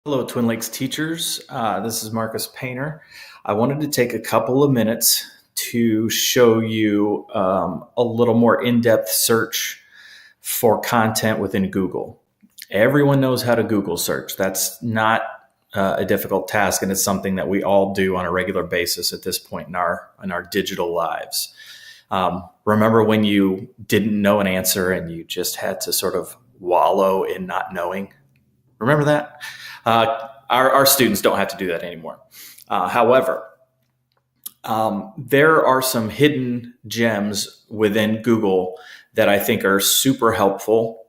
Hello, Twin Lakes teachers. This is Marcus Painter. I wanted to take a couple of minutes to show you a little more in-depth search for content within Google. Everyone knows how to Google search. That's not a difficult task, and it's something that we all do on a regular basis at this point in our digital lives. Remember when you didn't know an answer and you just had to sort of wallow in not knowing? Remember that? Our students don't have to do that anymore. However, there are some hidden gems within Google that I think are super helpful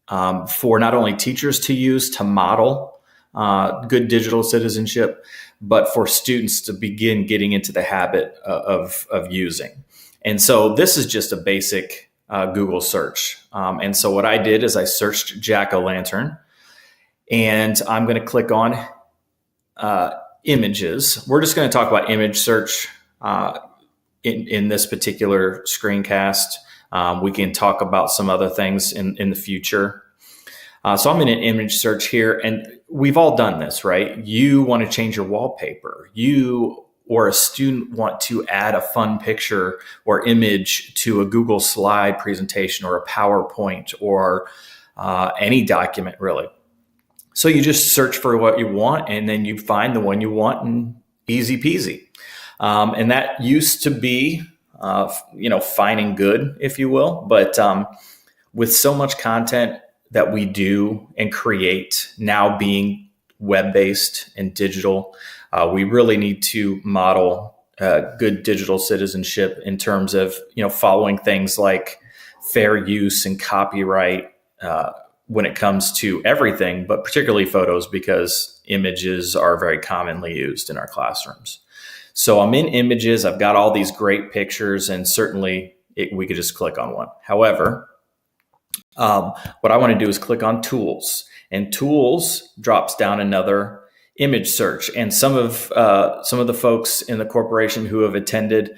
for not only teachers to use to model good digital citizenship, but for students to begin getting into the habit of using. And so this is just a basic Google search. And so what I did is I searched jack-o'-lantern. And I'm going to click on images. We're just going to talk about image search in this particular screencast. We can talk about some other things in the future. So I'm in an image search here, and we've all done this, right? You want to change your wallpaper. You or a student want to add a fun picture or image to a Google slide presentation or a PowerPoint or any document, really. So you just search for what you want, and then you find the one you want, and easy peasy. And that used to be, fine and good, if you will. But with so much content that we do and create now being web-based and digital, we really need to model good digital citizenship in terms of, following things like fair use and copyright, when it comes to everything, but particularly photos, because images are very commonly used in our classrooms. So I'm in images. I've got all these great pictures, and certainly we could just click on one. However, what I want to do is click on tools, and tools drops down another image search. And some of the folks in the corporation who have attended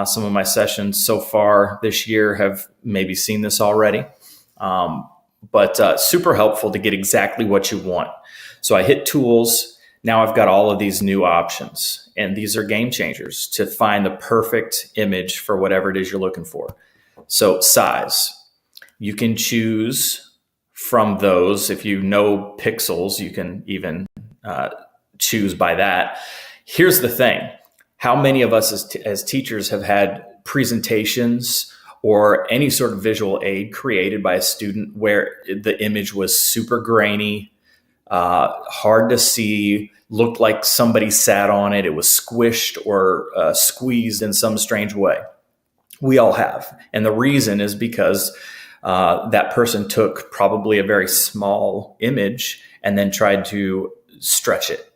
some of my sessions so far this year have maybe seen this already. But super helpful to get exactly what you want. So I hit tools. Now I've got all of these new options, and these are game changers to find the perfect image for whatever it is you're looking for. So size, you can choose from those. If you know pixels, you can even choose by that. Here's the thing. How many of us as teachers have had presentations or any sort of visual aid created by a student where the image was super grainy, hard to see, looked like somebody sat on it, it was squished or squeezed in some strange way? We all have. And the reason is because that person took probably a very small image and then tried to stretch it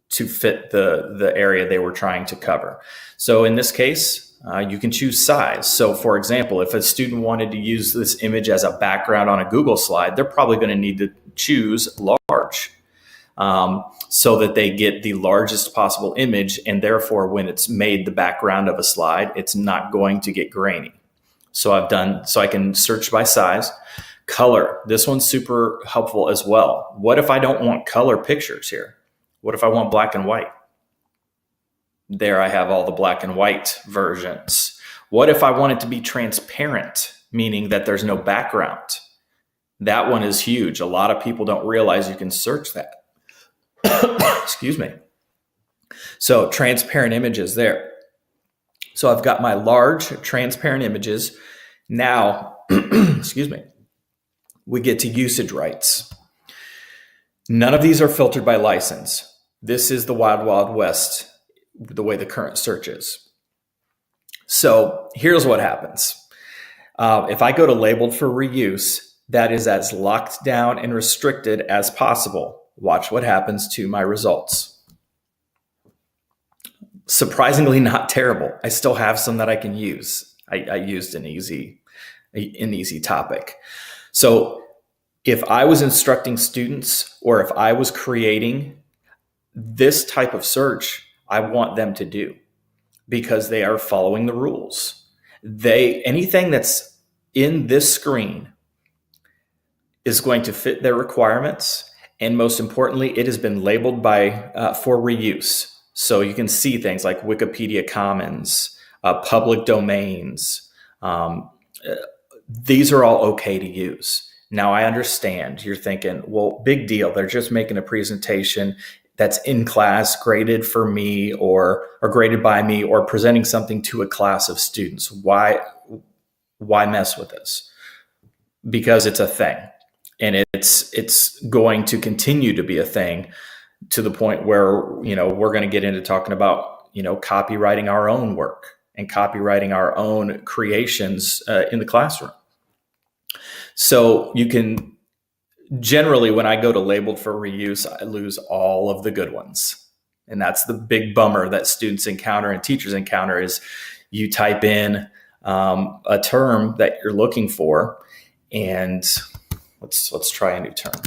to fit the area they were trying to cover. So in this case, you can choose size. So for example, if a student wanted to use this image as a background on a Google slide, they're probably going to need to choose large so that they get the largest possible image. And therefore, when it's made the background of a slide, it's not going to get grainy. So I can search by size. Color, this one's super helpful as well. What if I don't want color pictures here? What if I want black and white? There I have all the black and white versions. What if I want it to be transparent, meaning that there's no background? That one is huge. A lot of people don't realize you can search that. Excuse me. So transparent images there. So I've got my large transparent images. Now, excuse me, we get to usage rights. None of these are filtered by license. This is the wild, wild west, the way the current search is. So here's what happens. If I go to labeled for reuse, that is as locked down and restricted as possible. Watch what happens to my results. Surprisingly not terrible. I still have some that I can use. I used an easy topic. So if I was instructing students or if I was creating this type of search, I want them to do, because they are following the rules. Anything that's in this screen is going to fit their requirements, And most importantly, it has been labeled for reuse. So you can see things like Wikipedia Commons, public domains. These are all okay to use. Now, I understand you're thinking, well, big deal. They're just making a presentation that's in class, graded for me or graded by me, or presenting something to a class of students. Why mess with this? Because it's a thing, and it's going to continue to be a thing to the point where, we're going to get into talking about, copywriting our own work and copywriting our own creations in the classroom. So you can generally, when I go to labeled for reuse, I lose all of the good ones. And that's the big bummer that students encounter and teachers encounter is you type in a term that you're looking for, and let's try a new term.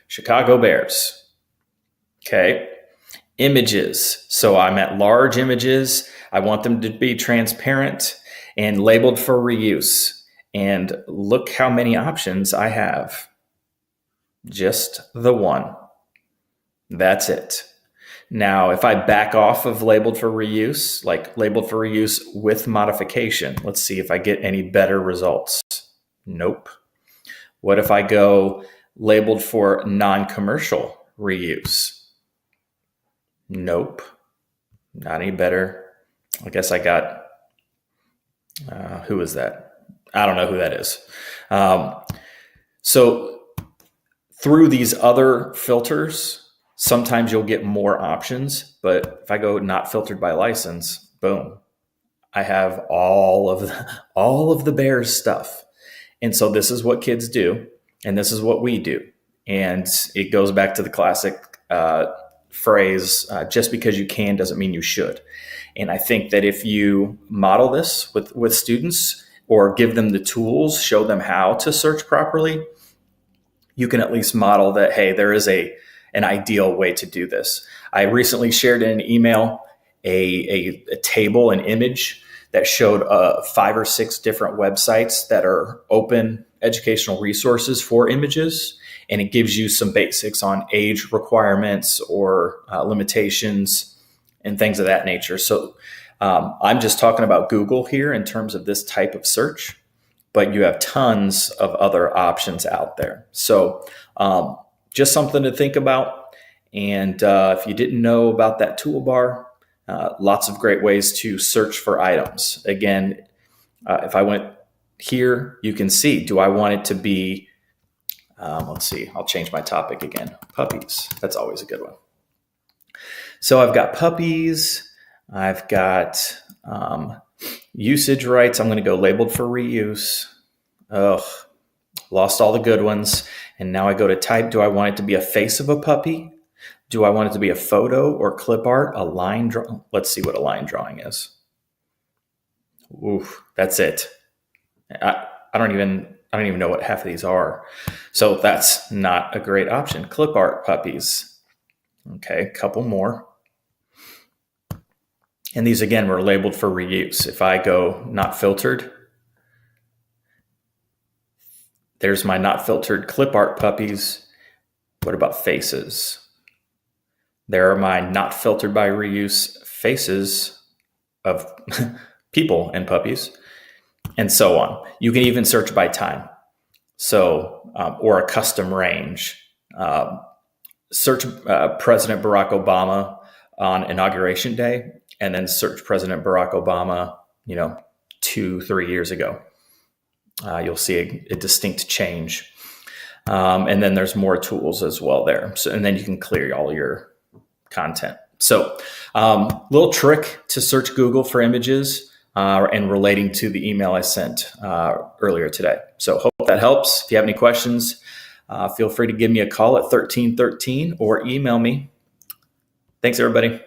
Chicago Bears. Okay. Images. So I'm at large images. I want them to be transparent and labeled for reuse. And look how many options I have. Just the one. That's it. Now, if I back off of labeled for reuse, like labeled for reuse with modification, let's see if I get any better results. Nope. What if I go labeled for non-commercial reuse? Nope. Not any better. I guess I got, who is that? I don't know who that is. So through these other filters, sometimes you'll get more options, but if I go not filtered by license, boom, I have all of the Bears stuff. And so this is what kids do, and this is what we do. And it goes back to the classic phrase, just because you can doesn't mean you should. And I think that if you model this with students, or give them the tools, show them how to search properly, you can at least model that, hey, there is an ideal way to do this. I recently shared in an email a table, an image that showed 5 or 6 different websites that are open educational resources for images. And it gives you some basics on age requirements or limitations and things of that nature. So I'm just talking about Google here in terms of this type of search, but you have tons of other options out there. So just something to think about. And if you didn't know about that toolbar, lots of great ways to search for items. Again, if I went here, you can see, do I want it to be, let's see, I'll change my topic again. Puppies. That's always a good one. So I've got puppies. I've got usage rights. I'm going to go labeled for reuse. Ugh, lost all the good ones. And now I go to type. Do I want it to be a face of a puppy? Do I want it to be a photo or clip art, a line draw? Let's see what a line drawing is. Oof, that's it. I don't even know what half of these are. So that's not a great option. Clip art puppies. Okay, a couple more. And these, again, were labeled for reuse. If I go not filtered, there's my not filtered clip art puppies. What about faces? There are my not filtered by reuse faces of people and puppies, and so on. You can even search by time. So, or a custom range. Search President Barack Obama on Inauguration Day, and then search President Barack Obama, 2-3 years ago. You'll see a distinct change. And then there's more tools as well there. So, and then you can clear all your content. So little trick to search Google for images and relating to the email I sent earlier today. So hope that helps. If you have any questions, feel free to give me a call at 1313 or email me. Thanks, everybody.